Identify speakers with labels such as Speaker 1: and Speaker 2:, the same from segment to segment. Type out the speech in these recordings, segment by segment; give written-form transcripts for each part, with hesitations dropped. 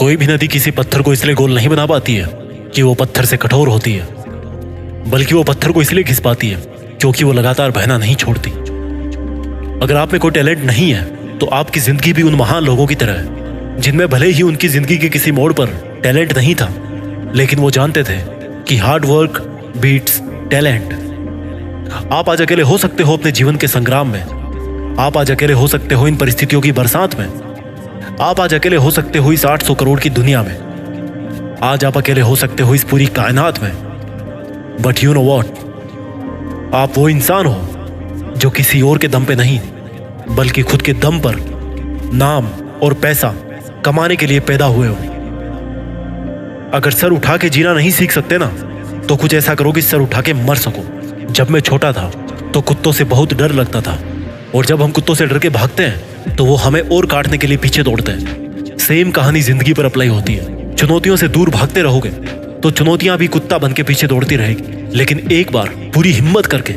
Speaker 1: कोई भी नदी किसी पत्थर को इसलिए गोल नहीं बना पाती है कि वो पत्थर से कठोर होती है, बल्कि वो पत्थर को इसलिए घिस पाती है क्योंकि वो लगातार बहना नहीं छोड़ती। अगर आप में कोई टैलेंट नहीं है तो आपकी जिंदगी भी उन महान लोगों की तरह है जिनमें भले ही उनकी जिंदगी के किसी मोड़ पर टैलेंट नहीं था, लेकिन वो जानते थे कि हार्ड वर्क बीट्स टैलेंट। आप आज अकेले हो सकते हो अपने जीवन के संग्राम में, आप आज अकेले हो सकते हो इन परिस्थितियों की बरसात में, आप आज अकेले हो सकते हो इस 800 करोड़ की दुनिया में, आज आप अकेले हो सकते हो इस पूरी कायनात में। बट यू नो वॉट, आप वो इंसान हो जो किसी और के दम पे नहीं बल्कि खुद के दम पर नाम और पैसा कमाने के लिए पैदा हुए हो। अगर सर उठा के जीना नहीं सीख सकते ना, तो कुछ ऐसा करो कि सर उठा के मर सको। जब मैं छोटा था तो कुत्तों से बहुत डर लगता था, और जब हम कुत्तों से डर के भागते हैं तो वो हमें और काटने के लिए पीछे दौड़ते हैं। सेम कहानी जिंदगी पर अप्लाई होती है। चुनौतियों से दूर भागते रहोगे तो चुनौतियां भी कुत्ता बन के पीछे दौड़ती रहेगी, लेकिन एक बार पूरी हिम्मत करके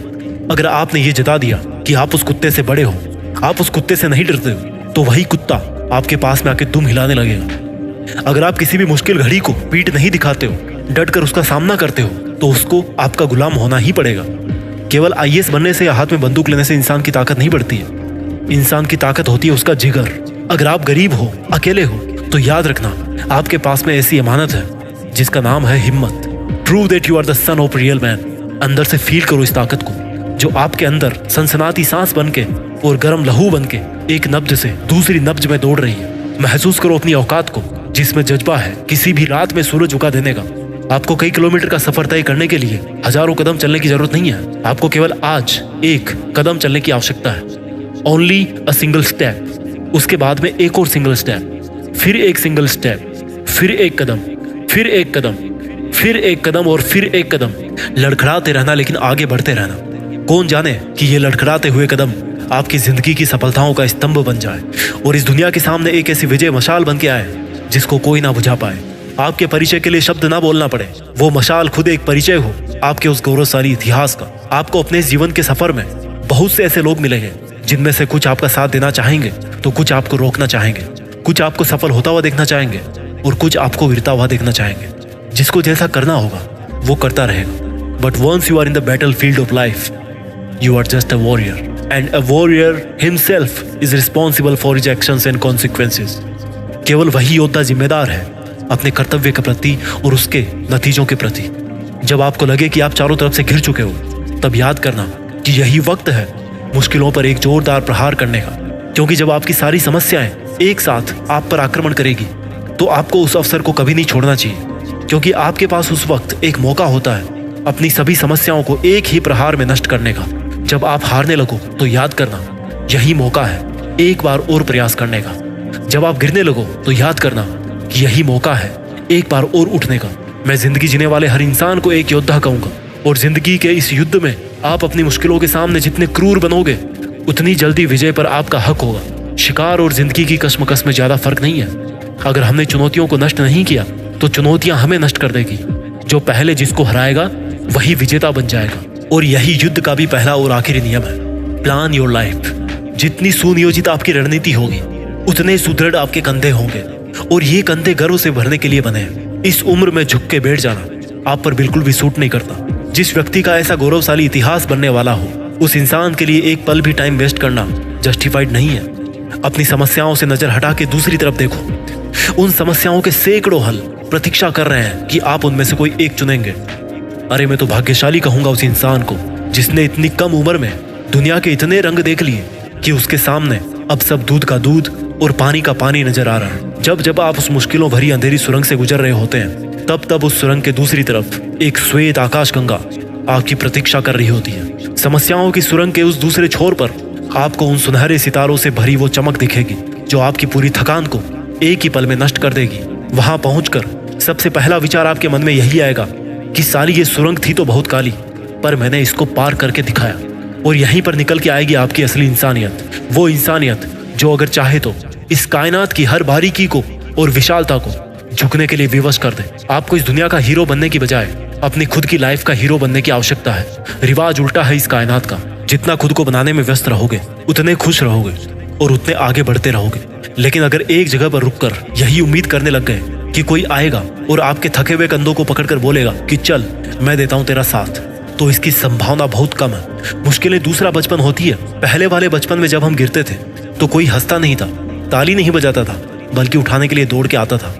Speaker 1: अगर आपने ये जता दिया कि आप उस कुत्ते से बड़े हो, आप उस कुत्ते से नहीं डरते हो, तो वही कुत्ता आपके पास में आके दुम हिलाने लगेगा। अगर आप किसी भी मुश्किल घड़ी को पीठ नहीं दिखाते हो, डट कर उसका सामना करते हो, तो उसको आपका गुलाम होना ही पड़ेगा। केवल आईएएस बनने से या हाथ में बंदूक लेने से इंसान की ताकत नहीं बढ़ती है। इंसान की ताकत होती है उसका जिगर। अगर आप गरीब हो, अकेले हो, तो याद रखना आपके पास में ऐसी अमानत है जिसका नाम है हिम्मत। Prove that you are the son of real man. अंदर से फील करो इस ताकत को जो आपके अंदर सनसनाती सांस बन के और गर्म लहू बन के एक नब्ज से दूसरी नब्ज में दौड़ रही है। महसूस करो अपनी औकात को जिसमें जज्बा है किसी भी रात में सूरज उगा देने का। आपको कई किलोमीटर का सफर तय करने के लिए हजारों कदम चलने की जरूरत नहीं है। आपको केवल आज एक कदम चलने की आवश्यकता है। Only a single step. उसके बाद में एक और सिंगल स्टेप, फिर एक सिंगल स्टेप, फिर एक कदम, फिर एक कदम, फिर एक कदम और फिर एक कदम। लड़खड़ाते रहना, लेकिन आगे बढ़ते रहना। कौन जाने कि ये लड़खड़ाते हुए कदम आपकी जिंदगी की सफलताओं का स्तंभ बन जाए और इस दुनिया के सामने एक ऐसी विजय मशाल बन के आए जिसको कोई ना बुझा पाए। आपके परिचय के लिए शब्द ना बोलना पड़े, वो मशाल खुद एक परिचय हो आपके उस गौरवशाली इतिहास का। आपको अपने जीवन के सफर में बहुत से ऐसे लोग मिलेंगे जिनमें से कुछ आपका साथ देना चाहेंगे तो कुछ आपको रोकना चाहेंगे, कुछ आपको सफल होता हुआ देखना चाहेंगे और कुछ आपको गिरता हुआ देखना चाहेंगे। जिसको जैसा करना होगा वो करता रहेगा। But once you are in the battlefield of life, you are just a warrior and a warrior himself is responsible for his actions and consequences. केवल वही योद्धा जिम्मेदार है अपने कर्तव्य के प्रति और उसके नतीजों के प्रति। जब आपको लगे कि आप चारों तरफ से घिर चुके हो, तब याद करना कि यही वक्त है मुश्किलों पर एक जोरदार प्रहार करने का। क्योंकि जब आपकी सारी समस्याएं एक साथ आप पर आक्रमण करेगी तो आपको उस अवसर को कभी नहीं छोड़ना चाहिए, क्योंकि आपके पास उस वक्त एक मौका होता है अपनी सभी समस्याओं को एक ही प्रहार में नष्ट करने का। जब आप हारने लगो तो याद करना यही मौका है एक बार और प्रयास करने का। जब आप गिरने लगो तो याद करना कि यही मौका है एक बार और उठने का। मैं जिंदगी जीने वाले हर इंसान को एक योद्धा कहूंगा, और जिंदगी के इस युद्ध में आप अपनी मुश्किलों के सामने जितने क्रूर बनोगे उतनी जल्दी विजय पर आपका हक होगा। शिकार और जिंदगी की कश्मकश में ज्यादा फर्क नहीं है। अगर हमने चुनौतियों को नष्ट नहीं किया तो चुनौतियां हमें नष्ट कर देगी। जो पहले जिसको हराएगा वही विजेता बन जाएगा। और यही युद्ध का भी पहला और आखिरी नियम है, प्लान योर लाइफ। जितनी सुनियोजित आपकी रणनीति होगी उतने सुदृढ़ आपके कंधे होंगे, और ये कंधे गर्व से भरने के लिए बने हैं। इस उम्र में झुक के बैठ जाना आप पर बिल्कुल भी सूट नहीं करता। जिस व्यक्ति का ऐसा गौरवशाली इतिहास बनने वाला हो, उस इंसान के लिए एक पल भी टाइम वेस्ट करना जस्टिफाइड नहीं है। अपनी समस्याओं से नजर हटा के दूसरी तरफ देखो। उन समस्याओं के सैकड़ों हल प्रतीक्षा कर रहे हैं कि आप उनमें से कोई एक चुनेंगे। अरे मैं तो भाग्यशाली कहूंगा उस इंसान को जिसने इतनी कम उम्र में दुनिया के इतने रंग देख लिए कि उसके सामने अब सब दूध का दूध और पानी का पानी नजर आ रहा है। जब जब आप उस मुश्किलों भरी अंधेरी सुरंग से गुजर रहे होते हैं, तब तब उस सुरंग के दूसरी तरफ एक श्वेत आकाश गंगा आपकी प्रतीक्षा कर रही होती है। समस्याओं की सुरंग के उस दूसरे छोर पर आपको उन सुनहरे सितारों से भरी वो चमक दिखेगी जो आपकी पूरी थकान को एक ही पल में नष्ट कर देगी। वहां पहुंचकर सबसे पहला विचार आपके मन में यही आएगा कि साली ये सुरंग थी तो बहुत काली, पर मैंने इसको पार करके दिखाया। और यहीं पर निकल के आएगी आपकी असली इंसानियत, वो इंसानियत जो अगर चाहे तो इस कायनात की हर बारीकी को और विशालता को झुकने के लिए विवश कर दे। आपको इस दुनिया का हीरो बनने की बजाय अपनी खुद की लाइफ का हीरो बनने की आवश्यकता है। रिवाज उल्टा है इस कायनात का। जितना खुद को बनाने में व्यस्त रहोगे उतने खुश रहोगे और उतने आगे बढ़ते रहोगे। लेकिन अगर एक जगह पर रुककर यही उम्मीद करने लग गए कि कोई आएगा और आपके थके हुए कंधों को पकड़कर बोलेगा कि चल मैं देता हूं तेरा साथ, तो इसकी संभावना बहुत कम है। मुश्किलें दूसरा बचपन होती है। पहले वाले बचपन में जब हम गिरते थे तो कोई हंसता नहीं था, ताली नहीं बजाता था, बल्कि उठाने के लिए दौड़ के आता था।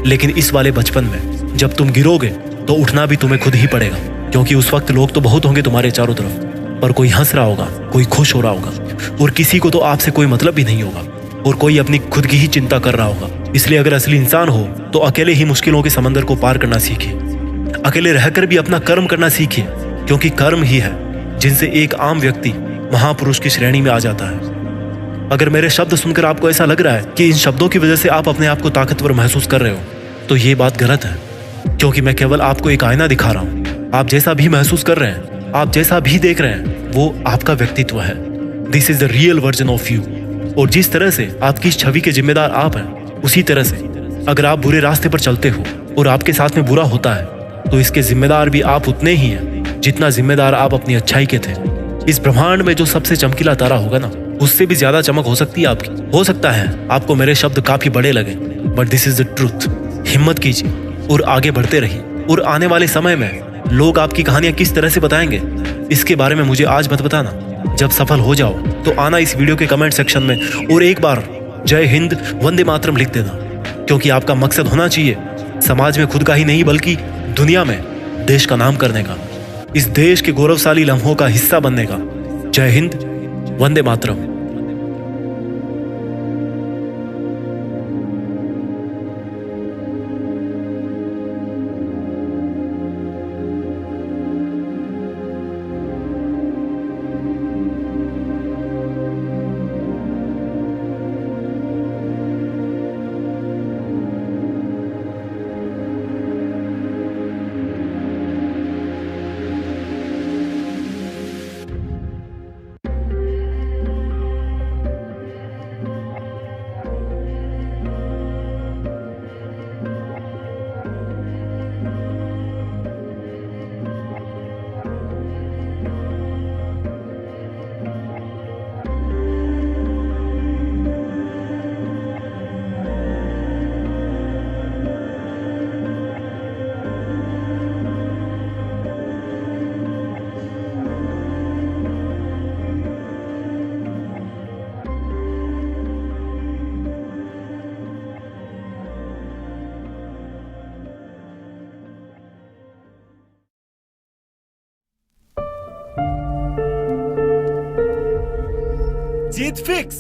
Speaker 1: लेकिन इस वाले बचपन में जब तुम गिरोगे तो उठना भी तुम्हें खुद ही पड़ेगा, क्योंकि उस वक्त लोग तो बहुत होंगे तुम्हारे चारों तरफ, पर कोई हंस रहा होगा, कोई खुश हो रहा होगा, और किसी को तो आपसे कोई मतलब भी नहीं होगा, और कोई अपनी खुद की ही चिंता कर रहा होगा। इसलिए अगर असली इंसान हो तो अकेले ही मुश्किलों के समंदर को पार करना सीखिए। अकेले रहकर भी अपना कर्म करना सीखिए, क्योंकि कर्म ही है जिनसे एक आम व्यक्ति महापुरुष की श्रेणी में आ जाता है। अगर मेरे शब्द सुनकर आपको ऐसा लग रहा है कि इन शब्दों की वजह से आप अपने आप को ताकतवर महसूस कर रहे हो, तो ये बात गलत है, क्योंकि मैं केवल आपको एक आईना दिखा रहा हूँ। आप जैसा भी महसूस कर रहे हैं, आप जैसा भी देख रहे हैं, वो आपका व्यक्तित्व है। This is the real version of you. और जिस तरह से आपकी इस छवि के जिम्मेदार आप हैं, उसी तरह से अगर आप बुरे रास्ते पर चलते हो और आपके साथ में बुरा होता है, तो इसके जिम्मेदार भी आप उतने ही हैं जितना जिम्मेदार आप अपनी अच्छाई के थे। इस ब्रह्मांड में जो सबसे चमकीला तारा होगा ना, उससे भी ज्यादा चमक हो सकती है आपकी। हो सकता है आपको मेरे शब्द काफी बड़े लगे, but this is the truth. हिम्मत कीजिए और आगे बढ़ते रहिए। और आने वाले समय में लोग आपकी कहानियां किस तरह से बताएंगे, इसके बारे में मुझे आज मत बताना। जब सफल हो जाओ तो आना इस वीडियो के कमेंट सेक्शन में और एक बार जय हिंद वंदे मातरम लिख देना, क्योंकि आपका मकसद होना चाहिए समाज में खुद का ही नहीं बल्कि दुनिया में देश का नाम करने का, इस देश के गौरवशाली लम्हों का हिस्सा बनने का। जय हिंद वंदे मातरम।
Speaker 2: जीत फिक्स।